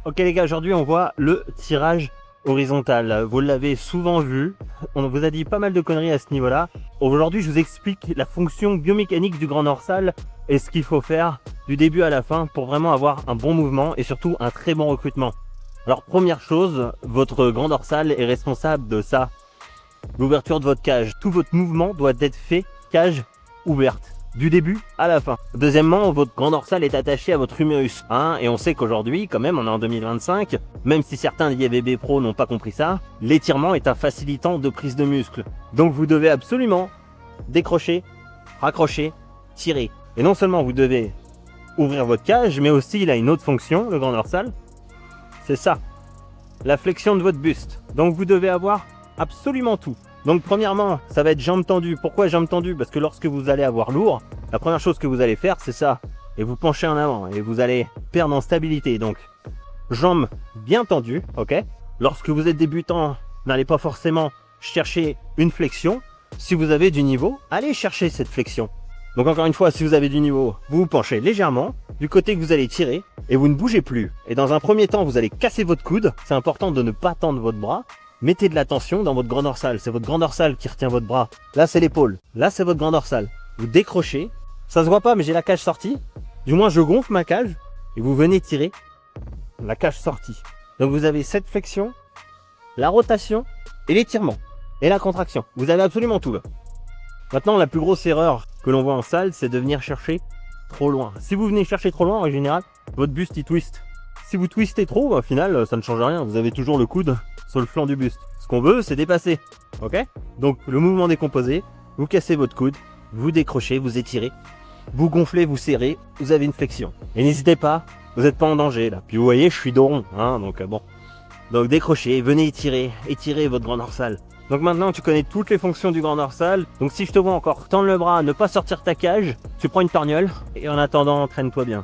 Ok les gars, aujourd'hui on voit le tirage horizontal. Vous l'avez souvent vu, on vous a dit pas mal de conneries à ce niveau-là. Aujourd'hui je vous explique la fonction biomécanique du grand dorsal et ce qu'il faut faire du début à la fin pour vraiment avoir un bon mouvement et surtout un très bon recrutement. Alors première chose, votre grand dorsal est responsable de ça, l'ouverture de votre cage. Tout votre mouvement doit être fait cage ouverte, du début à la fin. Deuxièmement, votre grand dorsal est attaché à votre humérus. Et on sait qu'aujourd'hui, quand même, on est en 2025, même si certains IFBB Pro n'ont pas compris ça, l'étirement est un facilitant de prise de muscle. Donc vous devez absolument décrocher, raccrocher, tirer. Et non seulement vous devez ouvrir votre cage, mais aussi il a une autre fonction, le grand dorsal, c'est ça, la flexion de votre buste. Donc vous devez avoir absolument tout. Donc premièrement, ça va être jambes tendues. Pourquoi jambes tendues? Parce que lorsque vous allez avoir lourd, la première chose que vous allez faire, c'est ça. Et vous penchez en avant et vous allez perdre en stabilité. Donc, jambes bien tendues, ok? Lorsque vous êtes débutant, n'allez pas forcément chercher une flexion. Si vous avez du niveau, allez chercher cette flexion. Donc encore une fois, si vous avez du niveau, vous vous penchez légèrement du côté que vous allez tirer et vous ne bougez plus. Et dans un premier temps, vous allez casser votre coude. C'est important de ne pas tendre votre bras. Mettez de la tension dans votre grand dorsal. C'est votre grand dorsal qui retient votre bras. Là, c'est l'épaule. Là, c'est votre grand dorsal. Vous décrochez. Ça se voit pas, mais j'ai la cage sortie. Du moins, je gonfle ma cage et vous venez tirer la cage sortie. Donc, vous avez cette flexion, la rotation et l'étirement et la contraction. Vous avez absolument tout là. Maintenant, la plus grosse erreur que l'on voit en salle, c'est de venir chercher trop loin. Si vous venez chercher trop loin, en général, votre buste, il twist. Si vous twistez trop, au final, ça ne change rien. Vous avez toujours le coude sur le flanc du buste. Ce qu'on veut, c'est dépasser. Ok? Donc, le mouvement décomposé, vous cassez votre coude, vous décrochez, vous étirez, vous gonflez, vous serrez, vous avez une flexion. Et n'hésitez pas, vous n'êtes pas en danger là. Puis vous voyez, je suis dos rond, donc bon. Donc décrochez, venez étirer votre grand dorsal. Donc maintenant, tu connais toutes les fonctions du grand dorsal. Donc si je te vois encore tendre le bras, ne pas sortir ta cage, tu prends une torgnole et en attendant, entraîne-toi bien.